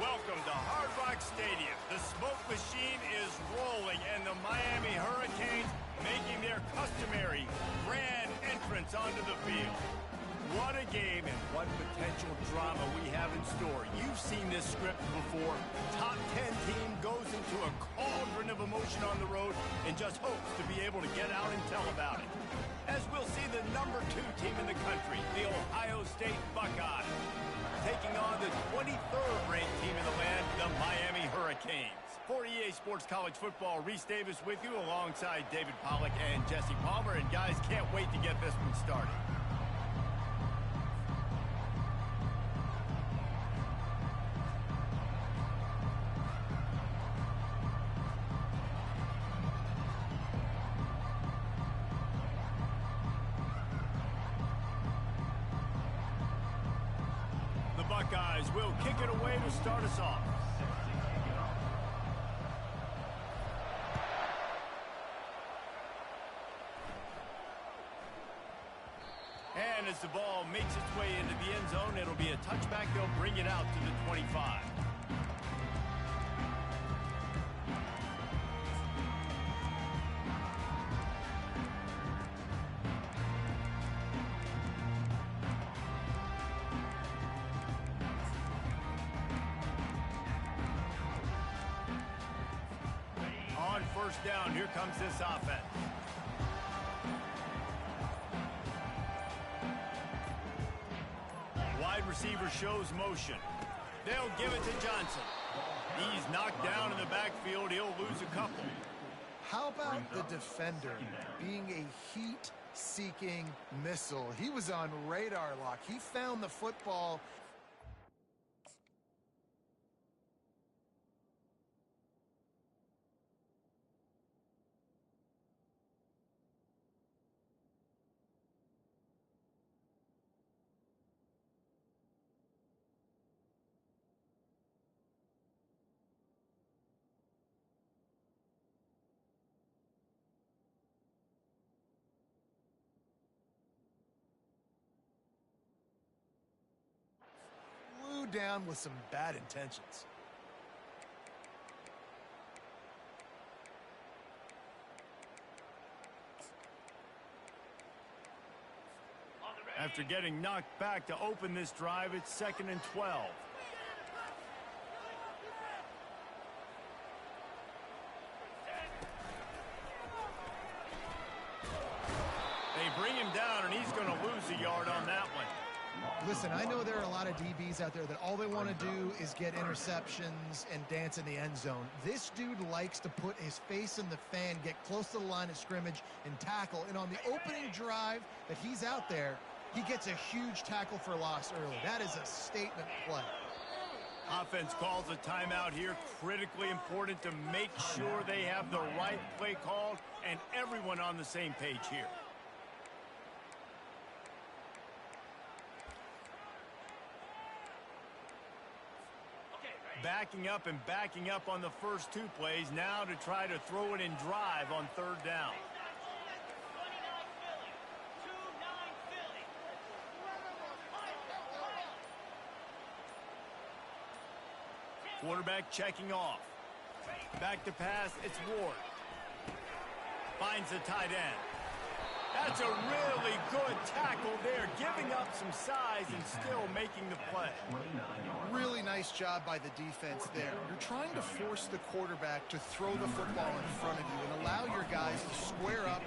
Welcome to Hard Rock Stadium. The smoke machine is rolling, and the Miami Hurricanes making their customary grand entrance onto the field. What a game and what potential drama we have in store. You've seen this script before. Top 10 team goes into a cauldron of emotion on the road and just hopes to be able to get out and tell about it. As we'll see the number 2 team in the country, the Ohio State Buckeyes, taking on the 23rd ranked team in the land, the Miami Hurricanes. For EA Sports College Football, Reese Davis with you alongside David Pollack and Jesse Palmer. And guys, can't wait to get this one started. Buckeyes will kick it away to start us off. And as the ball makes its way into the end zone, it'll be a touchback. They'll bring it out to the 25. First down, here comes this offense. Wide receiver shows motion. They'll give it to Johnson. He's knocked down in the backfield. He'll lose a couple. How about the defender being a heat-seeking missile? He was on radar lock. He found the football. Down with some bad intentions. After getting knocked back to open this drive, it's 2nd and 12. They bring him down, and he's going to lose a yard on that one. Listen, I know there are a lot of DBs out there that all they want to do is get interceptions and dance in the end zone. This dude likes to put his face in the fan, get close to the line of scrimmage, and tackle. And on the opening drive that he's out there, he gets a huge tackle for loss early. That is a statement play. Offense calls a timeout here. Critically important to make sure they have the right play called and everyone on the same page here. Backing up on the first 2 plays now to try to throw it in drive on 3rd down. Quarterback checking off. Back to pass, it's Ward. Finds the tight end. That's a really good tackle there, giving up some size and still making the play. Really nice job by the defense there. You're trying to force the quarterback to throw the football in front of you and allow your guys to square up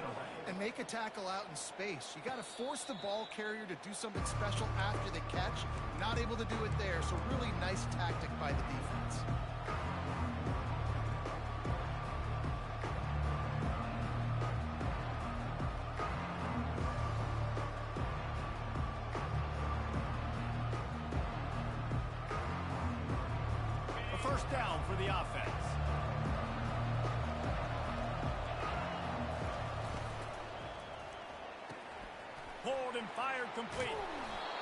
and make a tackle out in space. You got to force the ball carrier to do something special after the catch. Not able to do it there, so really nice tactic by the defense. First down for the offense. Pulled and fired complete.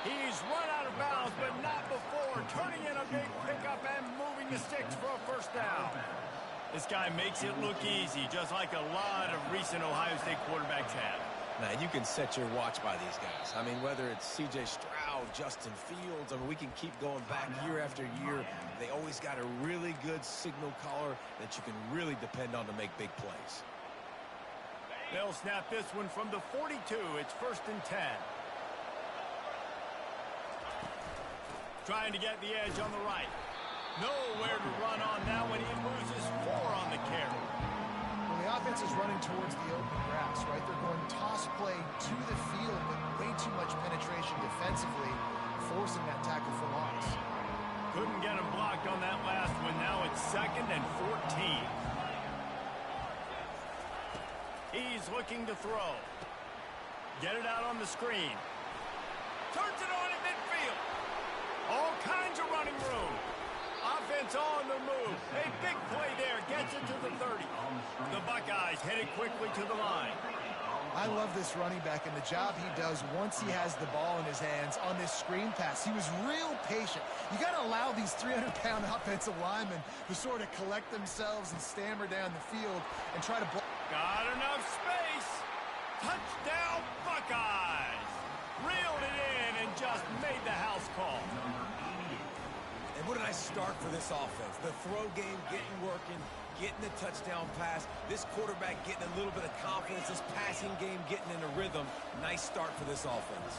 He's run out of bounds, but not before turning in a big pickup and moving the sticks for a first down. This guy makes it look easy, just like a lot of recent Ohio State quarterbacks have. Man, you can set your watch by these guys. I mean, whether it's C.J. Stroud, Justin Fields, I mean, we can keep going back year after year. They always got a really good signal caller that you can really depend on to make big plays. They'll snap this one from the 42. It's 1st and 10. Trying to get the edge on the right. Nowhere to run on that one. He loses 4 on the carry. Well, the offense is running towards the open grass, right? They're going toss play to the field, but way too much penetration defensively, forcing that tackle for loss. Couldn't get him blocked on that last one. Now it's 2nd and 14. He's looking to throw. Get it out on the screen. Turns it on in midfield. All kinds of running room. Offense on the move. A big play there. Gets it to the 30. The Buckeyes headed quickly to the line. I love this running back and the job he does once he has the ball in his hands on this screen pass. He was real patient. You got to allow these 300-pound offensive linemen to sort of collect themselves and stammer down the field and try to block. Got enough space. Touchdown Buckeyes. Reeled it in and just made the house call. And what a nice start for this offense. The throw game getting working, getting the touchdown pass. This quarterback getting a little bit of confidence. This passing game getting in a rhythm. Nice start for this offense.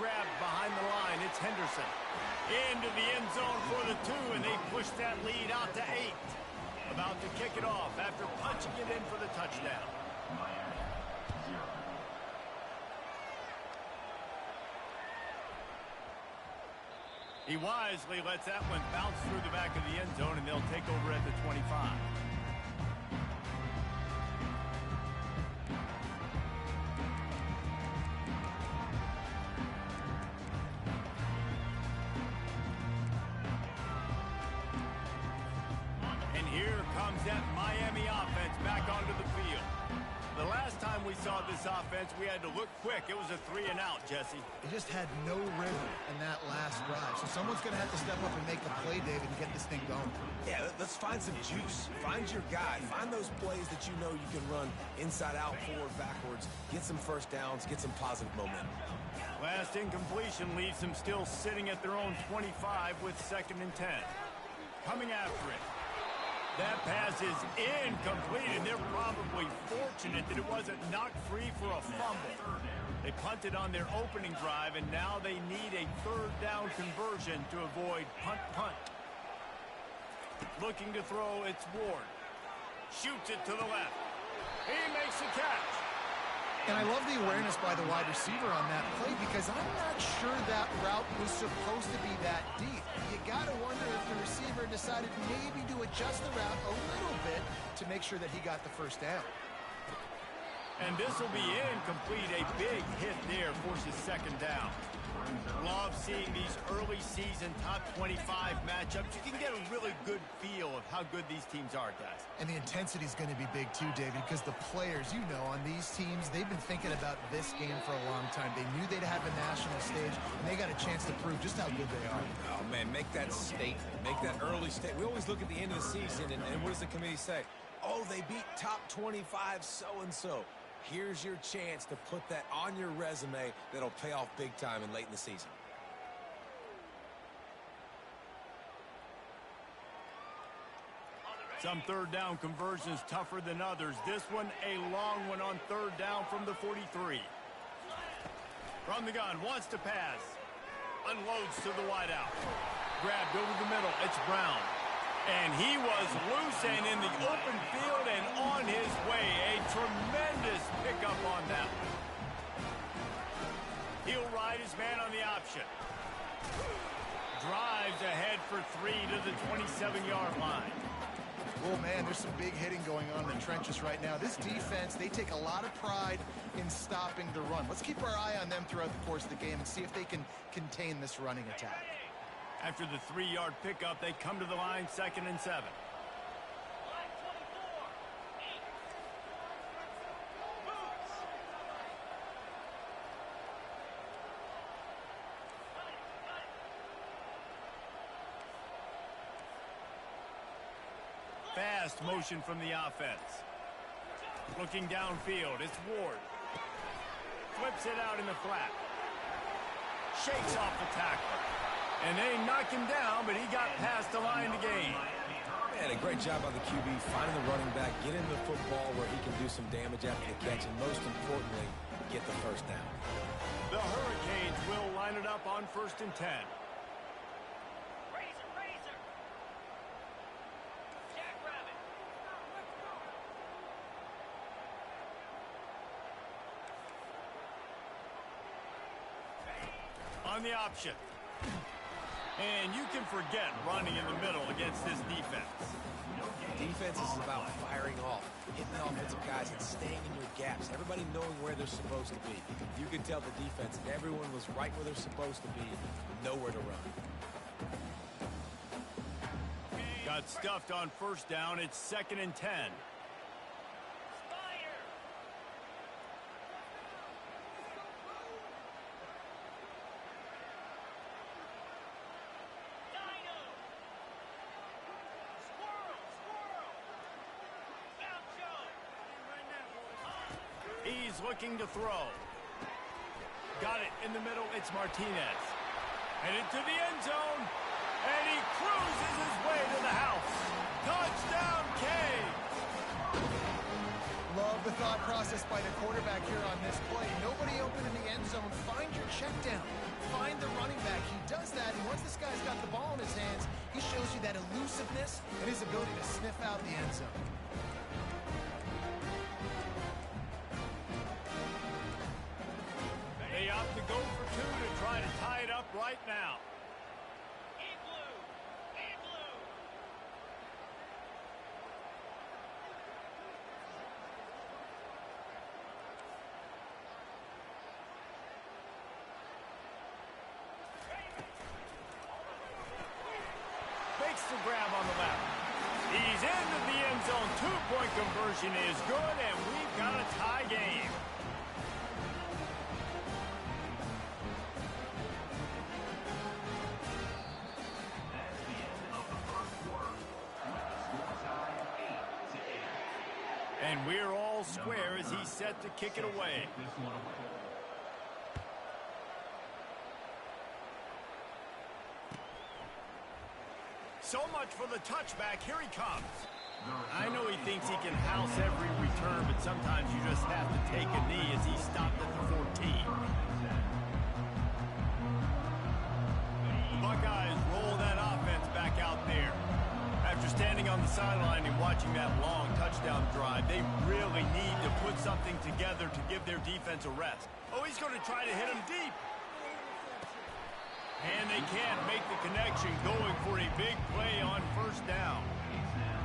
Grabbed behind the line. It's Henderson. Into the end zone for the 2, and they push that lead out to 8. About to kick it off after punching it in for the touchdown. He wisely lets that one bounce through the back of the end zone, and they'll take over at the 25. And here comes that Miami offense back onto the field. The last time we saw this offense, we had to look quick. It was a 3-and-out, Jesse. They just had no rhythm in that last drive. So someone's going to have to step up and make the play, David, and get this thing going. Yeah, let's find some juice. Find your guy. Find those plays that you know you can run inside out, forward, backwards. Get some first downs. Get some positive momentum. Last incompletion leaves them still sitting at their own 25 with 2nd and 10. Coming after it. That pass is incomplete, and they're probably fortunate that it wasn't knocked free for a fumble. They punted on their opening drive, and now they need a 3rd down conversion to avoid punt. Looking to throw, it's Ward. Shoots it to the left. He makes the catch. And I love the awareness by the wide receiver on that play because I'm not sure that route was supposed to be that deep. You got to wonder if the receiver decided maybe to adjust the route a little bit to make sure that he got the first down. And this will be incomplete. A big hit there forces 2nd down. Love seeing these early season top 25 matchups. You can get a really good feel of how good these teams are, guys. And the intensity is going to be big too, David, because the players, you know, on these teams, they've been thinking about this game for a long time. They knew they'd have a national stage, and they got a chance to prove just how good they are. Oh, man, make that statement. Make that early statement. We always look at the end of the season, and what does the committee say? Oh, they beat top 25 so-and-so. Here's your chance to put that on your resume that'll pay off big time and late in the season. Some 3rd down conversions tougher than others. This one, a long one on 3rd down from the 43. From the gun, wants to pass. Unloads to the wideout. Grabbed over the middle. It's Brown. And he was loose and in the open field and on his way. A tremendous pickup on that one. He'll ride his man on the option. Drives ahead for 3 to the 27-yard line. Oh, man, there's some big hitting going on in the trenches right now. This defense, they take a lot of pride in stopping the run. Let's keep our eye on them throughout the course of the game and see if they can contain this running attack. After the 3-yard pickup, they come to the line, 2nd and 7. Fast motion from the offense. Looking downfield, it's Ward. Flips it out in the flat. Shakes off the tackler. And they knock him down, but he got past the line to gain. Man, a great job by the QB, finding the running back, get him the football where he can do some damage after the catch, and most importantly, get the first down. The Hurricanes will line it up on 1st and 10. Razor. Jackrabbit. On the option. And you can forget running in the middle against this defense. Defense is about firing off, hitting the offensive guys, and staying in your gaps. Everybody knowing where they're supposed to be. You could tell the defense, everyone was right where they're supposed to be, nowhere to run. Got stuffed on 1st down. It's 2nd and 10. Spider. Dino. Squirrel. Gaucho. He's looking to throw. Got it in the middle. It's Martinez. Headed to the end zone. And he cruises his way to the house. Touchdown, Canes. Love the thought process by the quarterback here on this play. Nobody open in the end zone. Find your check down. Find the running back. He does that, and once this guy's got the ball in his hands, he shows you that elusiveness and his ability to sniff out the end zone. They opt to go for 2 to try to tie it up right now. Igloo. Makes the grab on the left. He's into the end zone. 2-point conversion is good, and we've got a tie game. And we're all square as he's set to kick it away. So much for the touchback. Here he comes. I know he thinks he can house every return, but sometimes you just have to take a knee as he stopped at the 14. Buckeyes roll that offense back out there. After standing on the sideline and watching that long touchdown drive, they really need to put something together to give their defense a rest. Oh, he's going to try to hit him deep. And they can't make the connection, going for a big play on 1st down.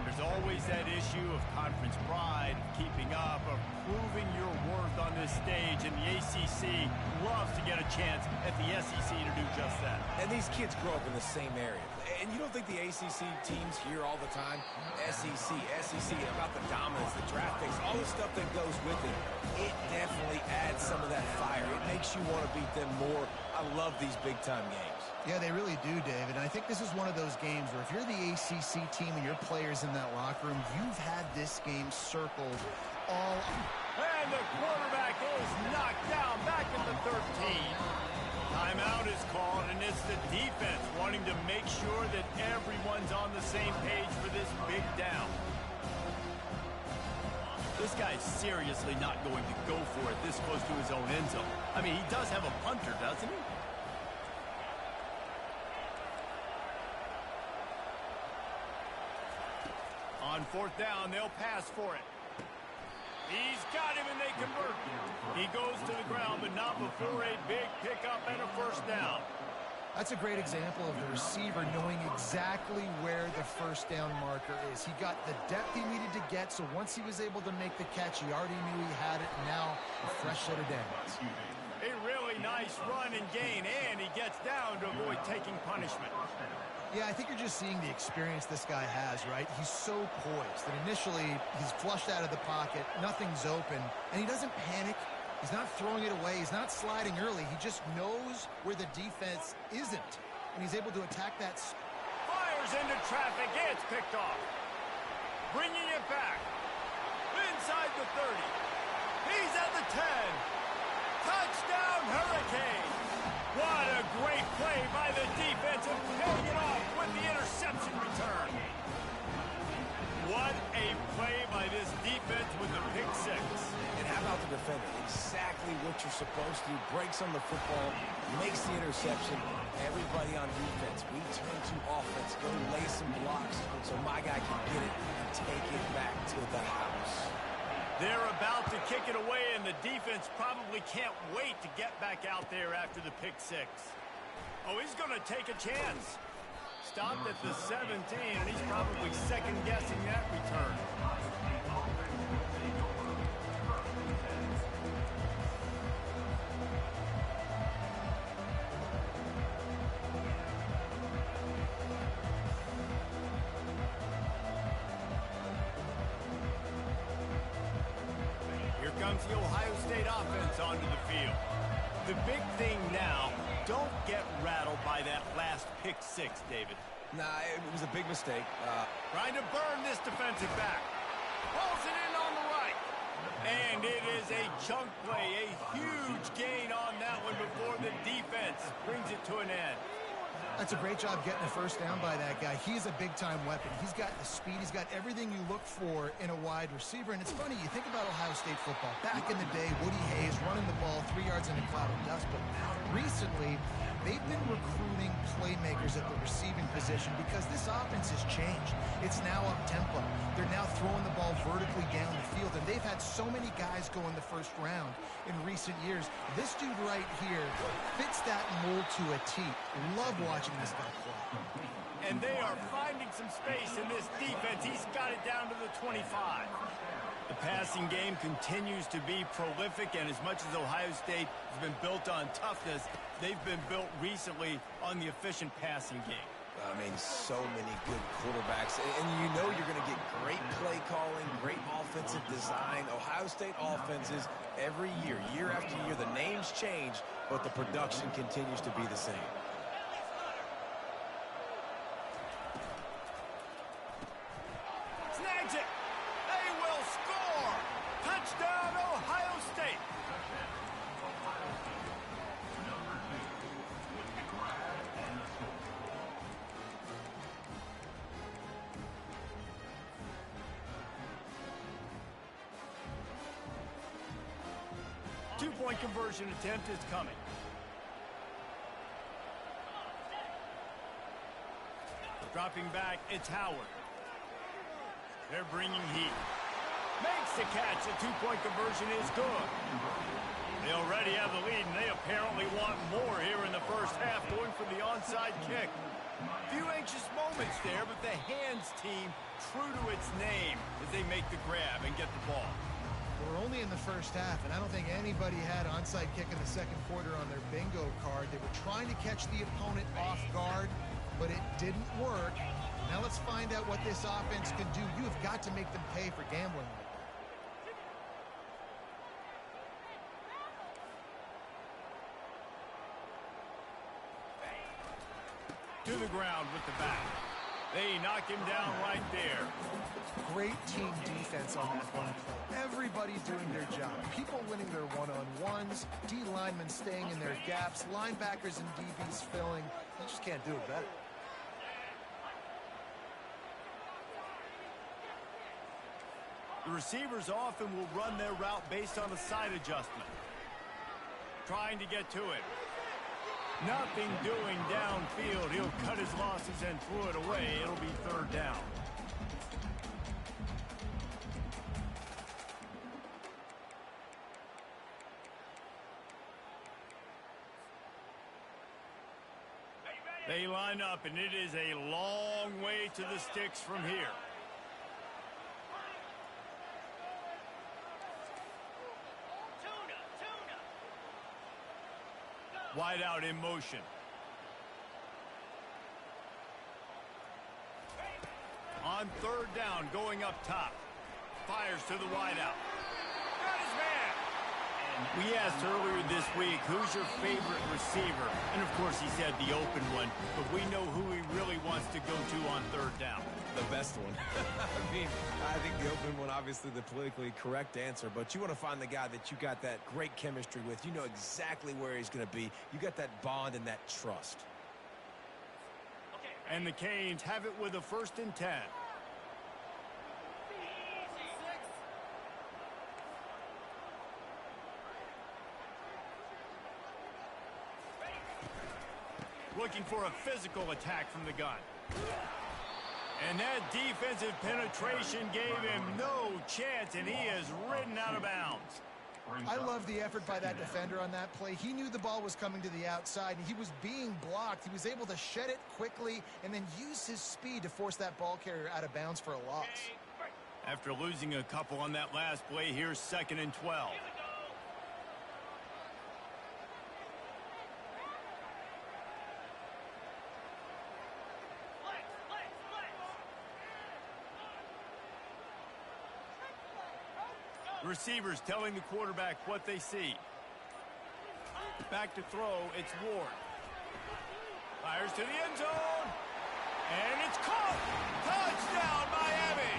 There's always that issue of conference pride, keeping up, of proving your worth on this stage, and the ACC loves to get a chance at the SEC to do just that. And these kids grow up in the same area. And you don't think the ACC teams hear all the time, SEC, about the dominance, the draft picks, all the stuff that goes with it. It definitely adds some of that fire. It makes you want to beat them more. I love these big-time games. Yeah, they really do, David. And I think this is one of those games where if you're the ACC team and your players in that locker room, you've had this game circled all. And the quarterback is knocked down back at the 13. Timeout is called, and it's the defense wanting to make sure that everyone's on the same page for this big down. This guy's seriously not going to go for it this close to his own end zone. I mean, he does have a punter, doesn't he? On 4th down, they'll pass for it. He's got him, and they convert. He goes to the ground, but not before a big pickup and a 1st down. That's a great example of the receiver knowing exactly where the 1st down marker is. He got the depth he needed to get, so once he was able to make the catch, he already knew he had it, and now a fresh set of downs. A really nice run and gain, and he gets down to avoid taking punishment. Yeah, I think you're just seeing the experience this guy has, right? He's so poised that initially he's flushed out of the pocket, nothing's open, and he doesn't panic. He's not throwing it away. He's not sliding early. He just knows where the defense isn't, and he's able to attack that. Fires into traffic. It's picked off. Bringing it back. inside the 30. He's at the 10. Touchdown, Hurricane. What a great play by the defense and paying it off with the interception return. What a play by this defense with the pick six. And how about the defender? Exactly what you're supposed to do. Breaks on the football, makes the interception. Everybody on defense, we turn to offense. Go lay some blocks so my guy can get it and take it back to the house. They're about to kick it away, and the defense probably can't wait to get back out there after the pick six. Oh, he's going to take a chance. Stopped at the 17, and he's probably second-guessing that return. Here comes the Ohio State offense onto the field. The big thing now, don't get rattled by that last pick six, David. Nah, it was a big mistake. Trying to burn this defensive back. Pulls it in on the right. And it is a chunk play, a huge gain on that one before the defense brings it to an end. That's a great job getting a first down by that guy. He's a big-time weapon. He's got the speed. He's got everything you look for in a wide receiver. And it's funny, you think about Ohio State football. Back in the day, Woody Hayes running the ball 3 yards in a cloud of dust. But recently, they've been recruiting playmakers at the receiving position because this offense has changed. It's now up-tempo. They're now throwing the ball vertically down the field. And they've had so many guys go in the first round in recent years. This dude right here fits that mold to a T. Love watching this guy play. And they are finding some space in this defense. He's got it down to the 25. The passing game continues to be prolific, and as much as Ohio State has been built on toughness, they've been built recently on the efficient passing game. I mean, so many good quarterbacks. And you know you're going to get great play calling, great offensive design. Ohio State offenses every year, year after year, the names change, but the production continues to be the same. Snags it. They will score. Touchdown, Ohio State. Two-point conversion attempt is coming. Dropping back, it's Howard. They're bringing heat. Makes the catch. The two-point conversion is good. They already have the lead, and they apparently want more here in the first half, going for the onside kick. Few anxious moments there, but the hands team true to its name as they make the grab and get the ball. We're only in the first half, and I don't think anybody had onside kick in the second quarter on their bingo card. They were trying to catch the opponent off guard, but it didn't work. Now let's find out what this offense can do. You have got to make them pay for gambling like that. To the ground with the back. They knock him down right there. Great team defense on that one play. Everybody doing their job. People winning their one-on-ones, D linemen staying in their gaps, linebackers and DBs filling. You just can't do it better. The receivers often will run their route based on a side adjustment. Trying to get to it. Nothing doing downfield. He'll cut his losses and throw it away. It'll be third down. They line up, and it is a long way to the sticks from here. Wide out in motion. On third down, going up top. Fires to the wide out. Got his man. And We asked earlier this week, who's your favorite receiver? And of course he said the open one, but we know who he really wants to go to on third down. The best one. I mean, I think the open one, obviously the politically correct answer, but you want to find the guy that you got that great chemistry with. You know exactly where he's going to be. You got that bond and that trust. And the Canes have it with a 1st and 10. Looking for a physical attack from the gun. And that defensive penetration gave him no chance, and he is ridden out of bounds. I love the effort by that defender on that play. He knew the ball was coming to the outside, and he was being blocked. He was able to shed it quickly and then use his speed to force that ball carrier out of bounds for a loss. After losing a couple on that last play, here's 2nd and 12. Receivers telling the quarterback what they see. Back to throw, it's Ward. Fires to the end zone. And it's caught. Touchdown, Miami.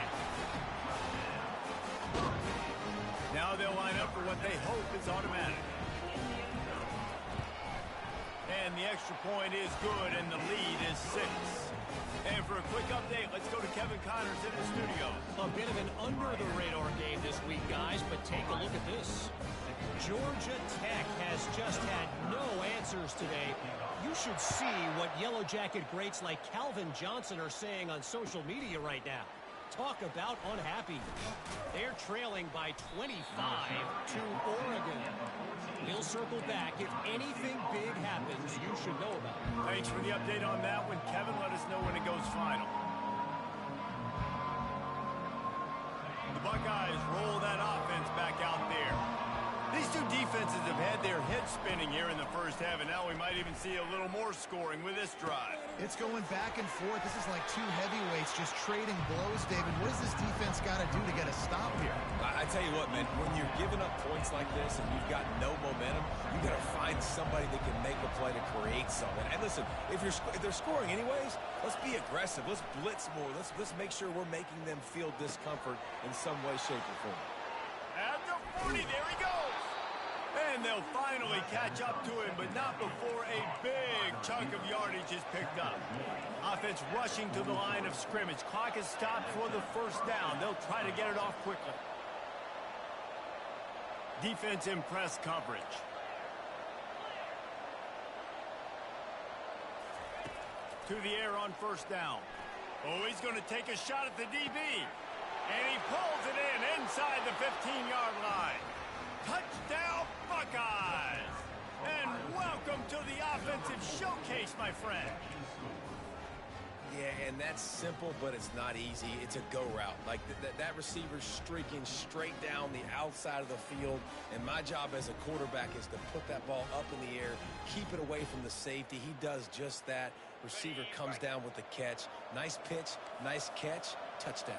Now they'll line up for what they hope is automatic. And the extra point is good, and the lead is 6. And for a quick update, let's go to Kevin Connors in the studio. A bit of an under-the-radar game this week, guys, but take a look at this. Georgia Tech has just had no answers today. You should see what Yellow Jacket greats like Calvin Johnson are saying on social media right now. Talk about unhappy. They're trailing by 25 to Oregon. We'll circle back. If anything big happens, you should know about it. Thanks for the update on that one, Kevin. Let us know when it goes final. The Buckeyes roll that offense back out there. These two defenses have had their heads spinning here in the first half, and now we might even see a little more scoring with this drive. It's going back and forth. This is like two heavyweights just trading blows, David. What does this defense got to do to get a stop here? I tell you what, man, when you're giving up points like this and you've got no momentum, you got to find somebody that can make a play to create something. And listen, if they're scoring anyways, let's be aggressive. Let's blitz more. Let's make sure we're making them feel discomfort in some way, shape, or form. At the 40, there he goes. And they'll finally catch up to him, but not before a big chunk of yardage is picked up. Offense rushing to the line of scrimmage. Clock is stopped for the 1st down. They'll try to get it off quickly. Defense in press coverage. To the air on 1st down. Oh, he's going to take a shot at the DB. And he pulls it in inside the 15-yard line. Touchdown, Buckeyes! And welcome to the offensive showcase, my friend. Yeah, and that's simple, but it's not easy. It's a go route. Like that receiver's streaking straight down the outside of the field, and my job as a quarterback is to put that ball up in the air, keep it away from the safety. He does just that. Receiver comes down with the catch. Nice pitch, nice catch, touchdown.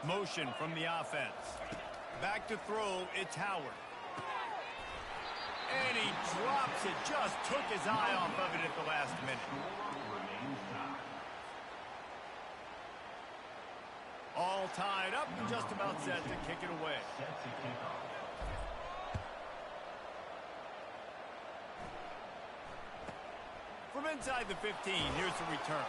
Motion from the offense. Back to throw, it's Howard. And he drops it, just took his eye off of it at the last minute. All tied up and just about set to kick it away. From inside the 15, here's the return.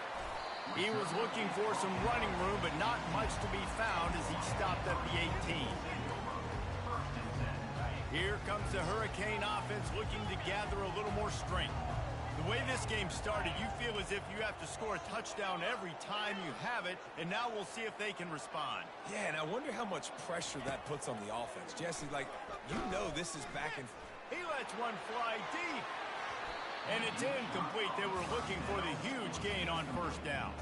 He was looking for some running room, but not much to be found as he stopped at the 18. Here comes the Hurricane offense looking to gather a little more strength. The way this game started, you feel as if you have to score a touchdown every time you have it, and now we'll see if they can respond. Yeah, and I wonder how much pressure that puts on the offense. Jesse, like, you know this is back and... He lets one fly deep. And it's incomplete. They were looking for the huge gain on 1st down.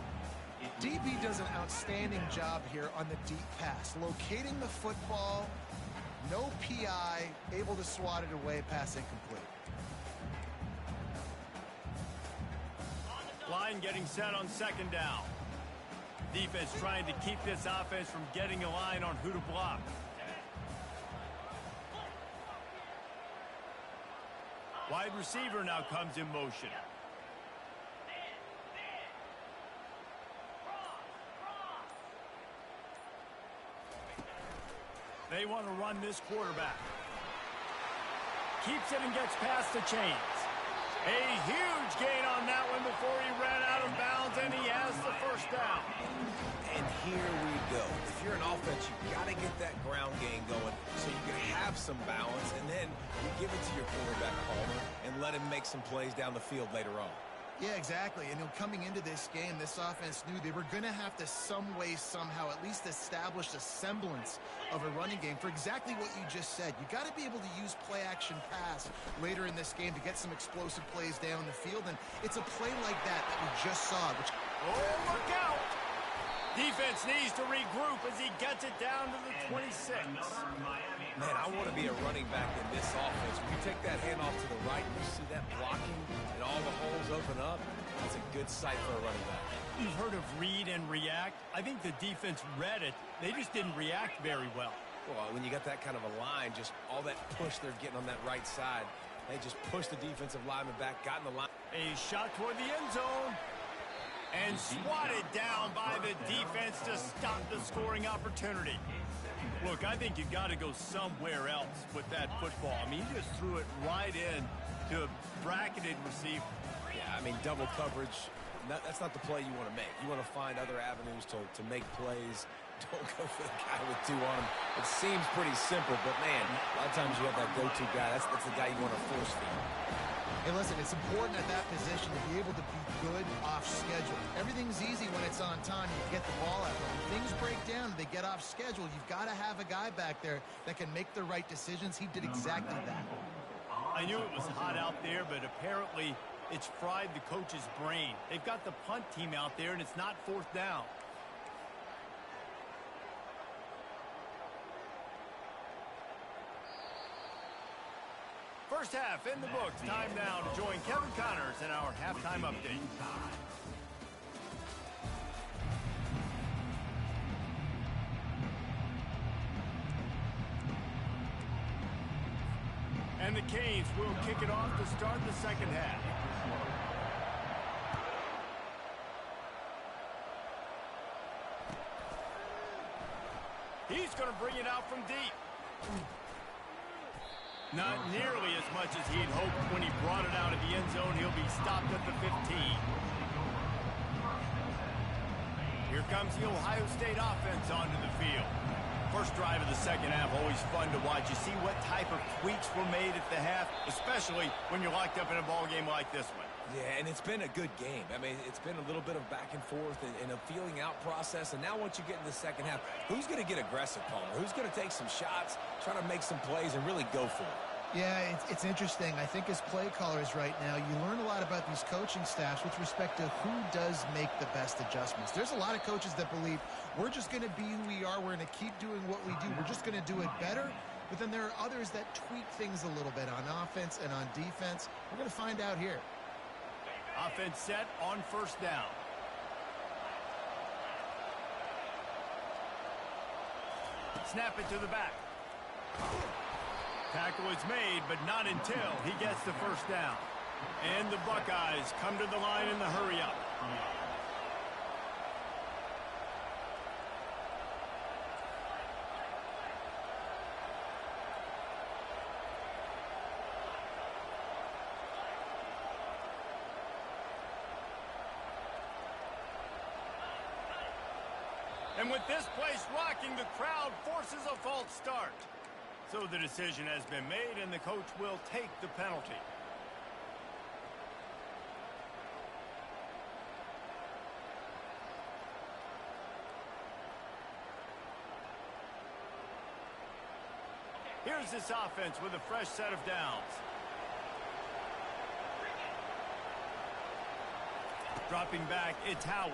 DB does an outstanding job here on the deep pass, locating the football, no PI, able to swat it away, pass incomplete. Line getting set on second down. Defense trying to keep this offense from getting a line on who to block. Wide receiver now comes in motion. They want to run this quarterback. Keeps it and gets past the chains. A huge gain on that one before he ran out of bounds, and he has the first down. And here we go. If you're an offense, you've got to get that ground game going so you can have some balance, and then you give it to your quarterback, Palmer, and let him make some plays down the field later on. Yeah, exactly. And coming into this game, this offense knew they were going to have to some way, somehow, at least establish a semblance of a running game for exactly what you just said. You got to be able to use play-action pass later in this game to get some explosive plays down the field. And it's a play like that we just saw. Oh, look out! Defense needs to regroup as he gets it down to the 26. Man, I want to be a running back in this offense. When you take that handoff to the right and you see that blocking and all the holes open up, that's a good sight for a running back. You've heard of read and react. I think the defense read it. They just didn't react very well. Well, when you got that kind of a line, just all that push they're getting on that right side, they just pushed the defensive lineman back, got in the line. A shot toward the end zone. And swatted down by the defense to stop the scoring opportunity. Look, I think you've got to go somewhere else with that football. I mean, he just threw it right in to a bracketed receiver. Yeah, I mean, double coverage, that's not the play you want to make. You want to find other avenues to make plays. Don't go for the guy with two on him. It seems pretty simple, but, man, a lot of times you have that go-to guy. That's the guy you want to force feed. Hey, listen, it's important at that position to be able to be good off schedule. Everything's easy when it's on time. You get the ball out. But when things break down, they get off schedule. You've got to have a guy back there that can make the right decisions. He did exactly that. I knew it was hot out there, but apparently it's fried the coach's brain. They've got the punt team out there, and it's not fourth down. First half in the books. Time now to join Kevin Connors in our halftime update. And the Canes will kick it off to start the second half. He's going to bring it out from deep. Not nearly as much as he'd hoped when he brought it out of the end zone. He'll be stopped at the 15. Here comes the Ohio State offense onto the field. First drive of the second half, always fun to watch. You see what type of tweaks were made at the half, especially when you're locked up in a ball game like this one. Yeah, and it's been a good game. I mean, it's been a little bit of back and forth and a feeling out process. And now once you get in the second half, who's going to get aggressive, Palmer? Who's going to take some shots, try to make some plays, and really go for it? Yeah, it's interesting. I think as play callers right now, you learn a lot about these coaching staffs with respect to who does make the best adjustments. There's a lot of coaches that believe we're just going to be who we are. We're going to keep doing what we do. We're just going to do it better. But then there are others that tweak things a little bit on offense and on defense. We're going to find out here. Offense set on first down. Snap it to the back. Tackle is made, but not until he gets the first down. And the Buckeyes come to the line in the hurry-up. And with this place rocking, the crowd forces a false start. So the decision has been made, and the coach will take the penalty. Here's this offense with a fresh set of downs. Dropping back, it's Howard.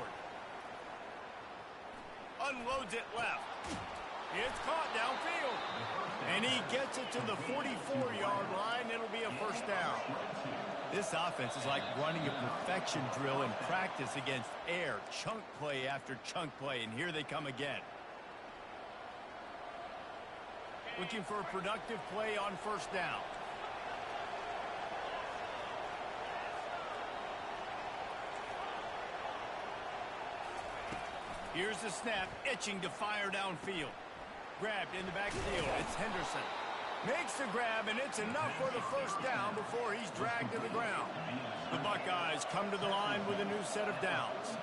unloads it left. It's caught downfield. And he gets it to the 44-yard line. It'll be a first down. This offense is like running a perfection drill in practice against air. Chunk play after chunk play, and here they come again. Looking for a productive play on first down. Here's the snap, itching to fire downfield. Grabbed in the backfield. It's Henderson. Makes the grab, and it's enough for the first down before he's dragged to the ground. The Buckeyes come to the line with a new set of downs.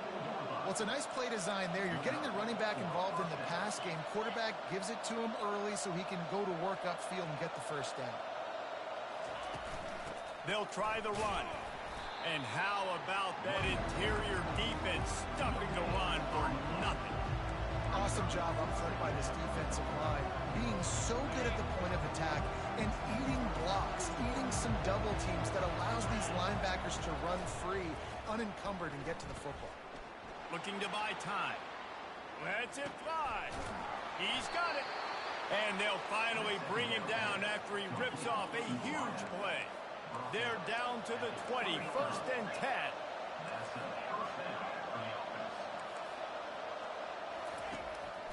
Well, it's a nice play design there. You're getting the running back involved in the pass game. Quarterback gives it to him early so he can go to work upfield and get the first down. They'll try the run. And how about that interior defense stuffing the run for nothing? Awesome job up front by this defensive line, being so good at the point of attack and eating blocks, eating some double teams that allows these linebackers to run free, unencumbered, and get to the football. Looking to buy time. Lets it fly. He's got it. And they'll finally bring him down after he rips off a huge play. They're down to the 20, 1st and 10.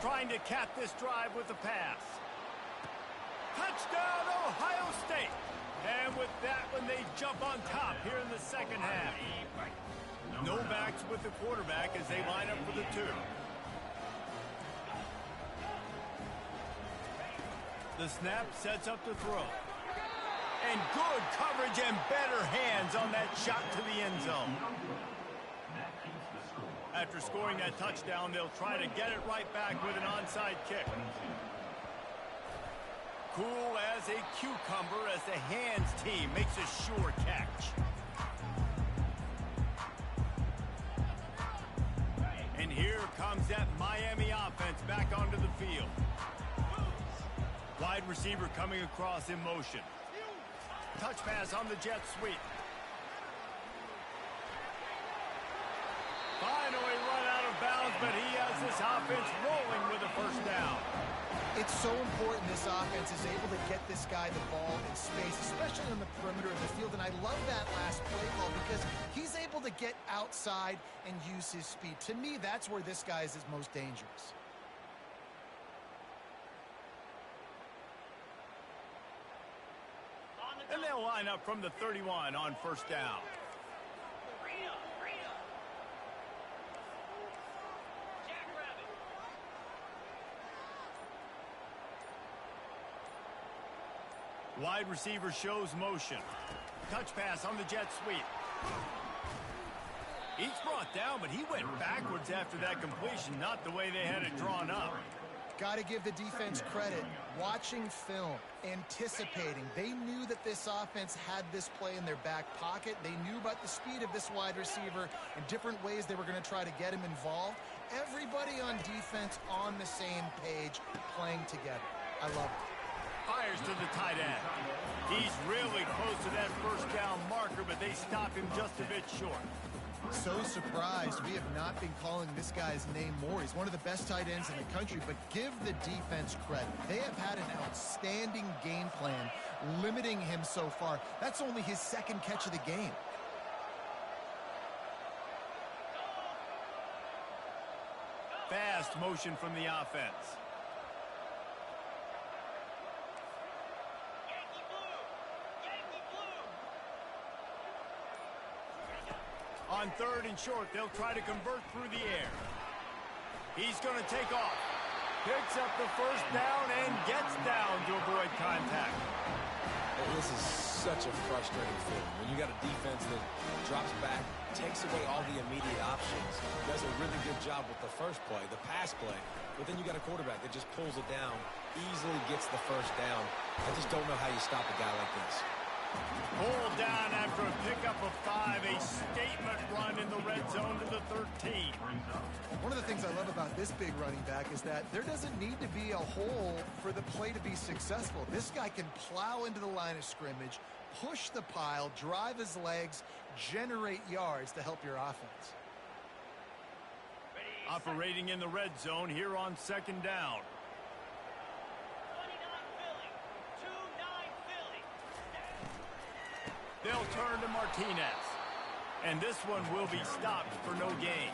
Trying to cap this drive with a pass. Touchdown, Ohio State. And with that one, they jump on top here in the second half. No backs with the quarterback as they line up for the 2. The snap sets up the throw. And good coverage and better hands on that shot to the end zone. After scoring that touchdown, they'll try to get it right back with an onside kick. Cool as a cucumber as the hands team makes a sure catch. And here comes that Miami offense back onto the field. Wide receiver coming across in motion. Touch pass on the jet sweep. Finally run out of bounds, but he has this offense rolling with a first down. It's so important this offense is able to get this guy the ball in space, especially on the perimeter of the field. And I love that last play call because he's able to get outside and use his speed. To me, that's where this guy is his most dangerous. And they'll line up from the 31 on first down. Wide receiver shows motion. Touch pass on the jet sweep. He's brought down, but he went backwards after that completion, not the way they had it drawn up. Got to give the defense credit. Watching film, anticipating. They knew that this offense had this play in their back pocket. They knew about the speed of this wide receiver and different ways they were going to try to get him involved. Everybody on defense on the same page, playing together. I love it. Fires to the tight end. He's really close to that first down marker, but they stop him just a bit short. So surprised we have not been calling this guy's name more. He's one of the best tight ends in the country, but give the defense credit. They have had an outstanding game plan limiting him so far. That's only his second catch of the game. Fast motion from the offense. On 3rd and short, they'll try to convert through the air. He's going to take off. Picks up the first down and gets down to avoid contact. This is such a frustrating thing. When you got a defense that drops back, takes away all the immediate options, does a really good job with the first play, the pass play, but then you got a quarterback that just pulls it down, easily gets the first down. I just don't know how you stop a guy like this. Pulled down after a pickup of 5, a statement run in the red zone to the 13. One of the things I love about this big running back is that there doesn't need to be a hole for the play to be successful. This guy can plow into the line of scrimmage, push the pile, drive his legs, generate yards to help your offense. Ready, Operating in the red zone here on second down. 29 Philly. 2-9 Philly. They'll turn to Martinez. And this one will be stopped for no gain.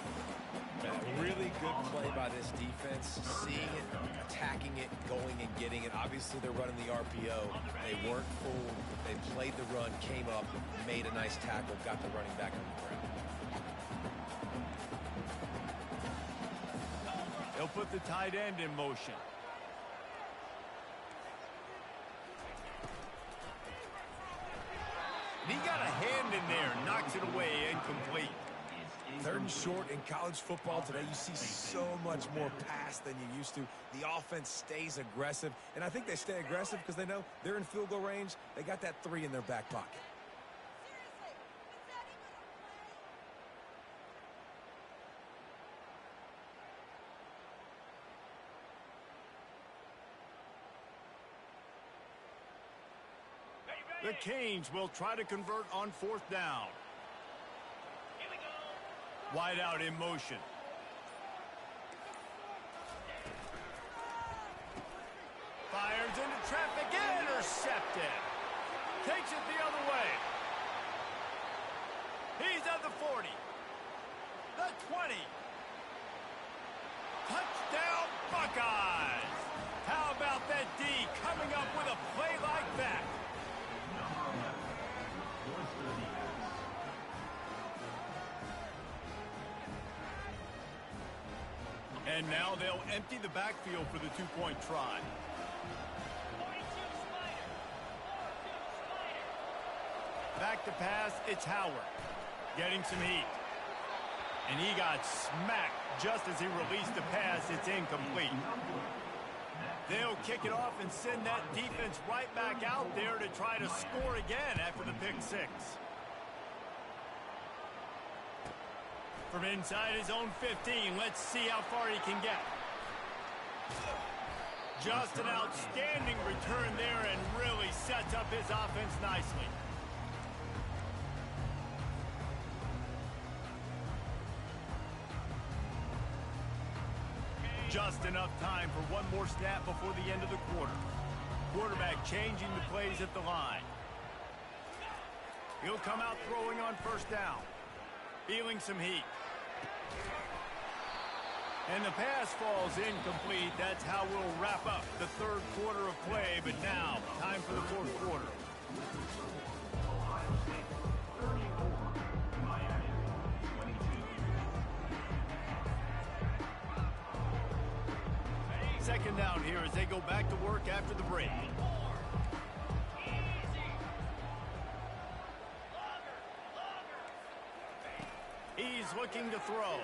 A really good play by this defense, seeing it, attacking it, going and getting it. Obviously, they're running the RPO. They weren't fooled. They played the run, came up, made a nice tackle, got the running back on the ground. They'll put the tight end in motion. And he got a hand in there, knocks it away, incomplete. Third and short in college football today, you see so much more pass than you used to. The offense stays aggressive, and I think they stay aggressive because they know they're in field goal range. They got that 3 in their back pocket. The Canes will try to convert on fourth down. Here we go. Wide out in motion. Fires into traffic, intercepted. Takes it the other way. He's at the 40. The 20. Touchdown, Buckeyes. How about that D coming up with a play like that? And now they'll empty the backfield for the two-point try. 42 Spider. 42 Spider. Back to pass, it's Howard. Getting some heat. And he got smacked just as he released the pass. It's incomplete. They'll kick it off and send that defense right back out there to try to score again after the pick six. From inside his own 15, let's see how far he can get. Just an outstanding return there and really sets up his offense nicely. Just enough time for one more snap before the end of the quarter. Quarterback changing the plays at the line. He'll come out throwing on first down. Feeling some heat. And the pass falls incomplete. That's how we'll wrap up the third quarter of play. But now, time for the fourth quarter. Second down here as they go back to work after the break. He's looking to throw.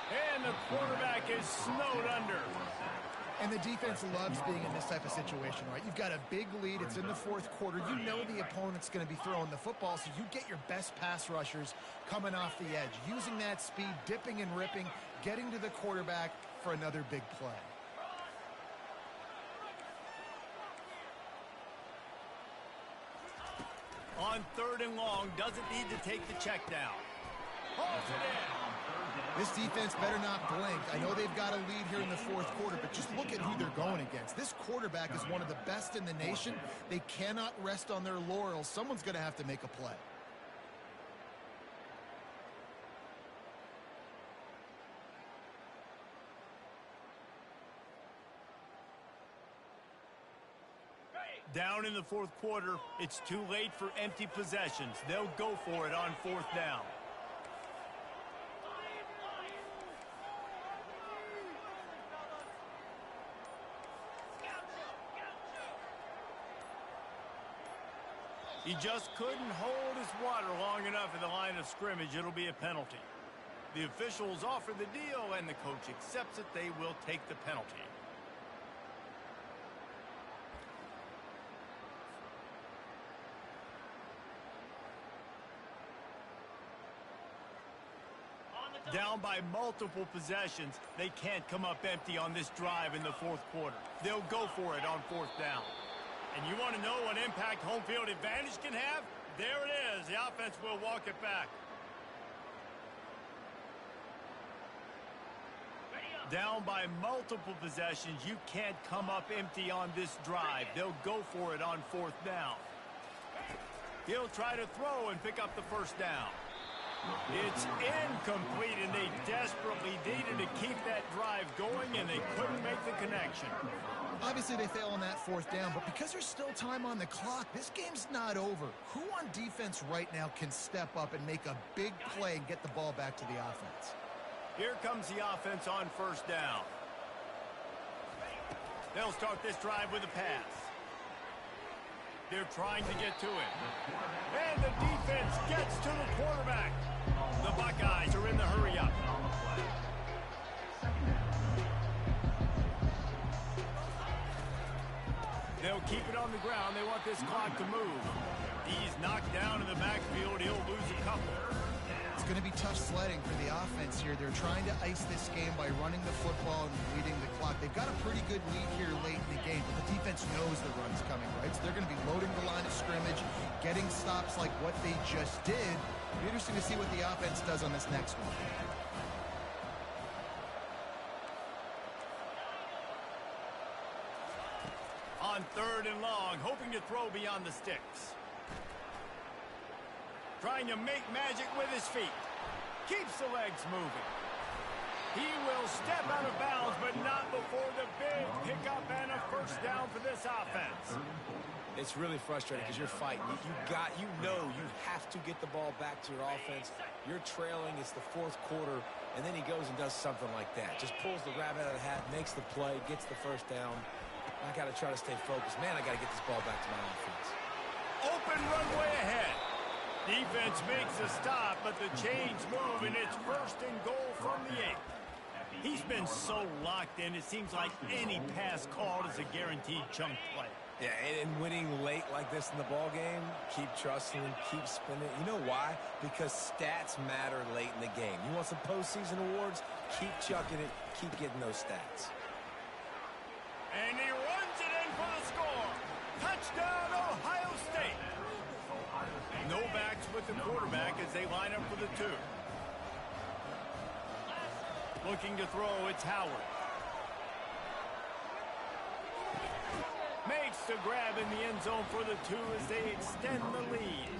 And the quarterback is snowed under. And the defense loves being in this type of situation, right? You've got a big lead. It's in the fourth quarter. You know the opponent's going to be throwing the football, so you get your best pass rushers coming off the edge, using that speed, dipping and ripping, getting to the quarterback for another big play. On third and long, doesn't need to take the check down. Holds it in. This defense better not blink. I know they've got a lead here in the fourth quarter, but just look at who they're going against. This quarterback is one of the best in the nation. They cannot rest on their laurels. Someone's going to have to make a play. Down in the fourth quarter, it's too late for empty possessions. They'll go for it on fourth down. He just couldn't hold his water long enough in the line of scrimmage. It'll be a penalty. The officials offer the deal, and the coach accepts it. They will take the penalty. Down by multiple possessions, they can't come up empty on this drive in the fourth quarter. They'll go for it on fourth down. And you want to know what impact home field advantage can have? There it is. The offense will walk it back. Down by multiple possessions, you can't come up empty on this drive. They'll go for it on 4th down. He'll try to throw and pick up the first down. It's incomplete, and they desperately needed to keep that drive going, and they couldn't make the connection. Obviously, they fail on that 4th down, but because there's still time on the clock, this game's not over. Who on defense right now can step up and make a big play and get the ball back to the offense? Here comes the offense on 1st down. They'll start this drive with a pass. They're trying to get to it. And the defense gets to the quarterback. The Buckeyes are in the hurry-up. They'll keep it on the ground. They want this clock to move. He's knocked down in the backfield. He'll lose a couple. It's going to be tough sledding for the offense here. They're trying to ice this game by running the football and leading the clock. They've got a pretty good lead here late in the game, but the defense knows the run's coming, right? So they're going to be loading the line of scrimmage, getting stops like what they just did. It'll be interesting to see what the offense does on this next one. On 3rd and long, hoping to throw beyond the sticks. Trying to make magic with his feet. Keeps the legs moving. He will step out of bounds, but not before the big pickup and a first down for this offense. It's really frustrating because you're fighting. You have to get the ball back to your offense. You're trailing. It's the 4th quarter, and then he goes and does something like that. Just pulls the rabbit out of the hat, makes the play, gets the first down. I got to try to stay focused. Man, I got to get this ball back to my offense. Open runway ahead. Defense makes a stop, but the chains move, and it's 1st and goal from the 8. He's been so locked in, it seems like any pass called is a guaranteed chunk play. Yeah, and winning late like this in the ball game, keep trusting him, keep spinning. You know why? Because stats matter late in the game. You want some postseason awards? Keep chucking it, keep getting those stats. And he runs it in for the score. Touchdown, Ohio State. No backs with the quarterback as they line up for the 2. Looking to throw, it's Howard. Makes the grab in the end zone for the 2 as they extend the lead.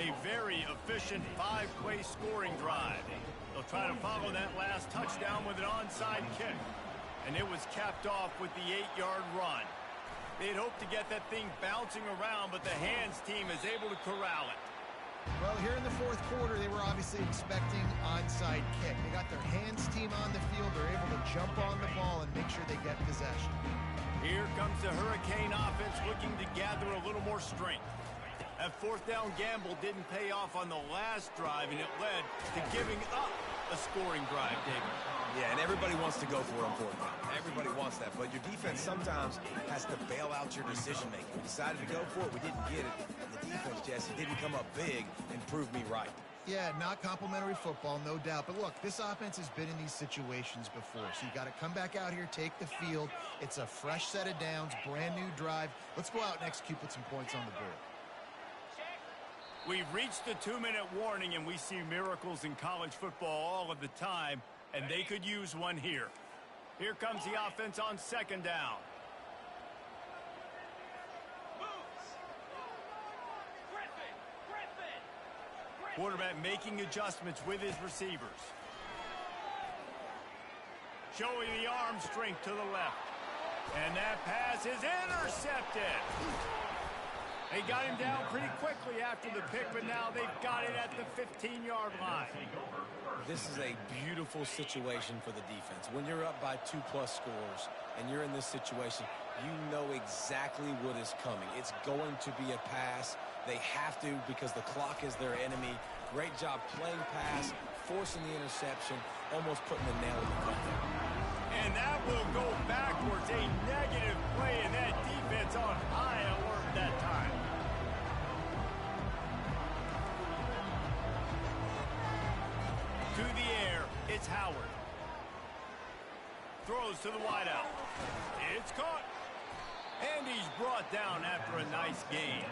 A very efficient 5-play scoring drive. They'll try to follow that last touchdown with an onside kick. And it was capped off with the 8-yard run. They'd hoped to get that thing bouncing around, but the hands team is able to corral it. Well, here in the 4th quarter, they were obviously expecting onside kick. They got their hands team on the field. They're able to jump on the ball and make sure they get possession. Here comes the Hurricane offense looking to gather a little more strength. That 4th down gamble didn't pay off on the last drive, and it led to giving up a scoring drive, David. Yeah, and everybody wants to go for it on 4th down. Everybody wants that, but your defense sometimes has to bail out your decision-making. We decided to go for it. We didn't get it. And the defense, Jesse, didn't come up big and prove me right. Yeah, not complimentary football, no doubt. But look, this offense has been in these situations before, so you got to come back out here, take the field. It's a fresh set of downs, brand new drive. Let's go out and execute, put some points on the board. We've reached the 2-minute warning, and we see miracles in college football all of the time, and they could use one here. Here comes the offense on 2nd down. Quarterback making adjustments with his receivers. Showing the arm strength to the left. And that pass is intercepted. They got him down pretty quickly after the pick, but now they've got it at the 15-yard line. This is a beautiful situation for the defense. When you're up by 2+ scores and you're in this situation, you know exactly what is coming. It's going to be a pass. They have to because the clock is their enemy. Great job playing pass, forcing the interception, almost putting the nail in the coffin. And that will go backwards. A negative play, and that defense on high alert that time. To the air, it's Howard. Throws to the wideout. It's caught. And he's brought down after a nice gain.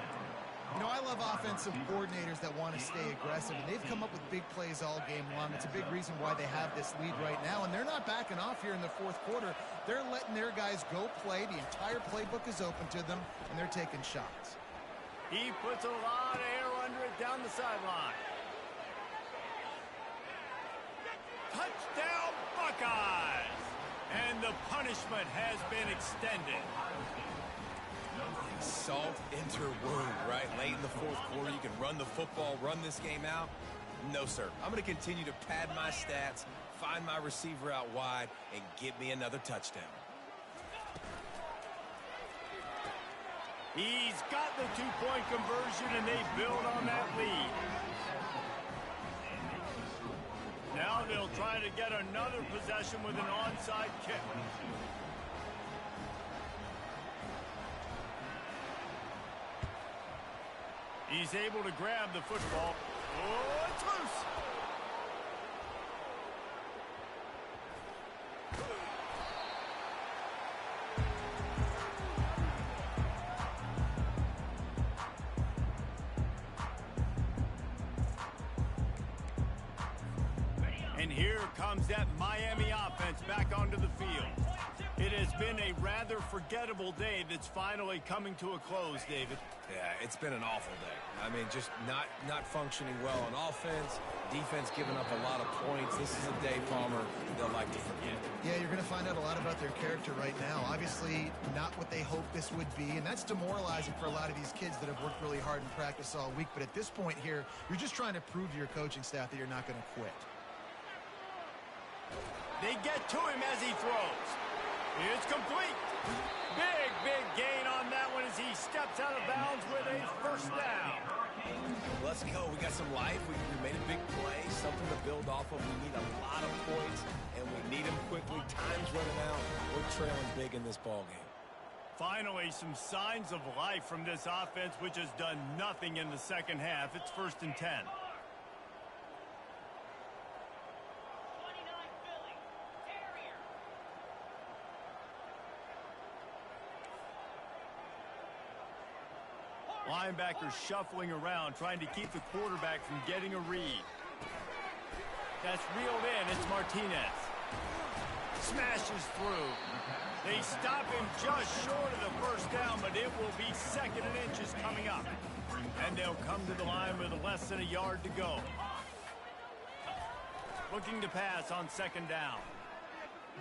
You know, I love offensive coordinators that want to stay aggressive, and they've come up with big plays all game long. It's a big reason why they have this lead right now, and they're not backing off here in the fourth quarter. They're letting their guys go play. The entire playbook is open to them, and they're taking shots. He puts a lot of air under it down the sideline. Touchdown, Buckeyes! And the punishment has been extended. Salt enter wound, right? Late in the fourth quarter, you can run the football, run this game out. No, sir. I'm going to continue to pad my stats, find my receiver out wide, and get me another touchdown. He's got the two-point conversion, and they build on that lead. Now they'll try to get another possession with an onside kick. He's able to grab the football. Oh, it's loose. And here comes that Miami offense back onto the field. It has been a rather forgettable day that's finally coming to a close, David. Yeah, it's been an awful day. I mean, just not functioning well on offense, defense giving up a lot of points. This is a day, Palmer, they'll like to forget. Yeah, you're going to find out a lot about their character right now. Obviously, not what they hoped this would be, and that's demoralizing for a lot of these kids that have worked really hard in practice all week. But at this point here, you're just trying to prove to your coaching staff that you're not going to quit. They get to him as he throws. It's complete. Big gain on that one as he steps out of bounds with a first down. Let's go. We got some life. We made a big play, something to build off of. We need a lot of points, and we need them quickly. Time's running out. We're trailing big in this ballgame. Finally, some signs of life from this offense, which has done nothing in the second half. It's 1st and 10. Linebackers shuffling around, trying to keep the quarterback from getting a read. That's reeled in. It's Martinez. Smashes through. They stop him just short of the first down, but it will be 2nd and inches coming up. And they'll come to the line with less than a yard to go. Looking to pass on 2nd down.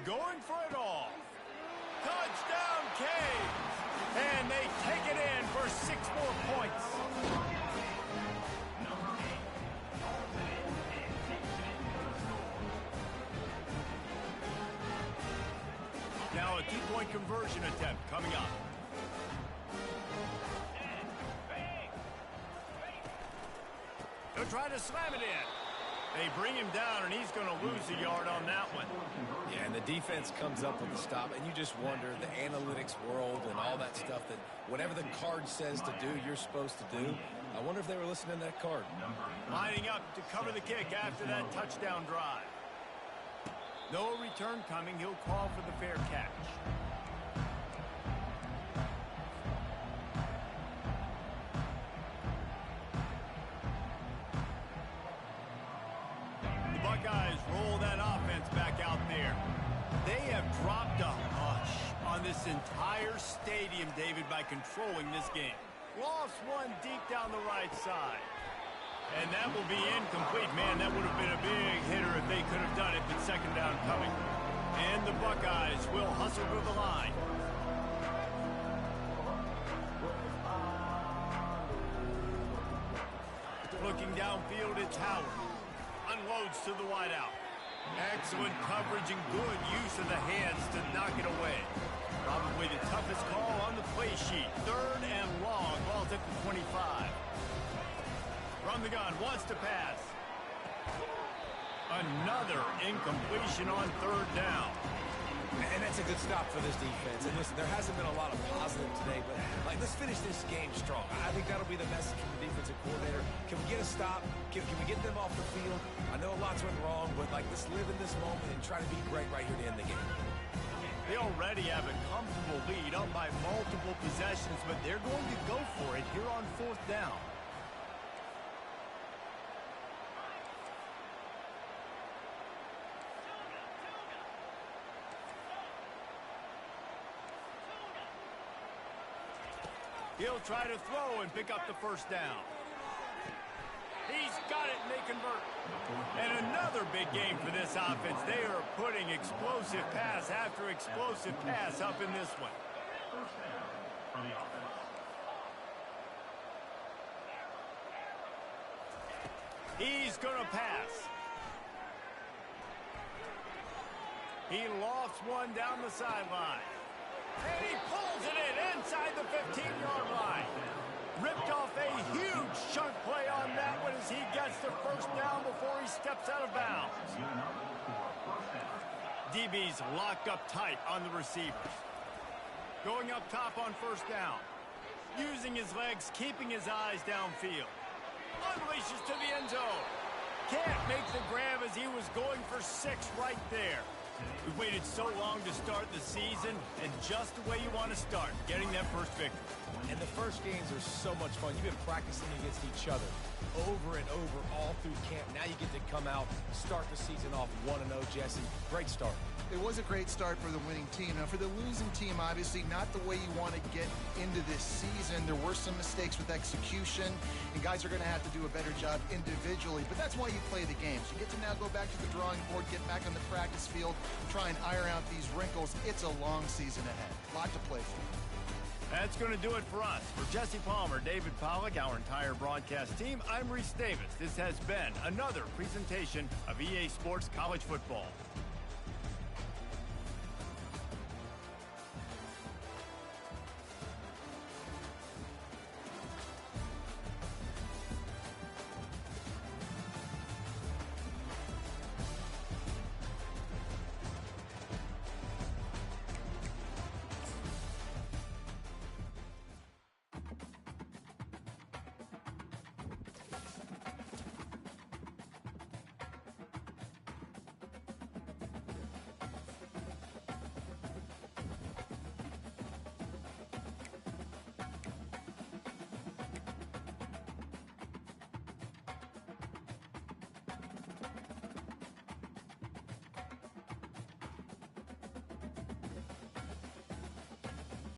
Going for it all. Touchdown, Canes! And they take it in for 6 more points. Now a 2-point conversion attempt coming up. They'll try to slam it in. They bring him down, and he's going to lose a yard on that one. Yeah, and the defense comes up with the stop, and you just wonder, the analytics world and all that stuff, that whatever the card says to do, you're supposed to do. I wonder if they were listening to that card. Lining up to cover the kick after that touchdown drive. No return coming. He'll call for the fair catch. Buckeyes roll that offense back out there. They have dropped a hush on this entire stadium, David, by controlling this game. Lost one deep down the right side. And that will be incomplete. Man, that would have been a big hitter if they could have done it, but 2nd down coming. And the Buckeyes will hustle to the line. Looking downfield, it's Howard. Unloads to the wideout. Excellent coverage and good use of the hands to knock it away. Probably the toughest call on the play sheet. 3rd and long. Ball's at the 25. From the gun, wants to pass. Another incompletion on 3rd down. And that's a good stop for this defense. And listen, there hasn't been a lot of positive today, but let's finish this game strong. I think that'll be the message from the defensive coordinator. Can we get a stop? Can we get them off the field? I know lots went wrong, but let's live in this moment and try to be great right here to end the game. They already have a comfortable lead up by multiple possessions, but they're going to go for it here on 4th down. He'll try to throw and pick up the 1st down. He's got it, and they convert. And another big game for this offense. They are putting explosive pass after explosive pass up in this one. He's going to pass. He lofts one down the sideline. And he pulls it in inside the 15-yard line. Ripped off a huge chunk play on that one as he gets the 1st down before he steps out of bounds. DB's locked up tight on the receivers. Going up top on 1st down. Using his legs, keeping his eyes downfield. Unleashes to the end zone. Can't make the grab as he was going for 6 right there. We've waited so long to start the season, and just the way you want to start, getting that first victory. And the first games are so much fun. You've been practicing against each other over and over all through camp. Now you get to come out, start the season off 1-0, Jesse. Great start. It was a great start for the winning team. Now, for the losing team, obviously not the way you want to get into this season. There were some mistakes with execution, and guys are going to have to do a better job individually. But that's why you play the games. You get to now go back to the drawing board, get back on the practice field, try and iron out these wrinkles. It's a long season ahead. A lot to play for. That's going to do it for us. For Jesse Palmer, David Pollack, our entire broadcast team, I'm Reese Davis. This has been another presentation of EA Sports College Football.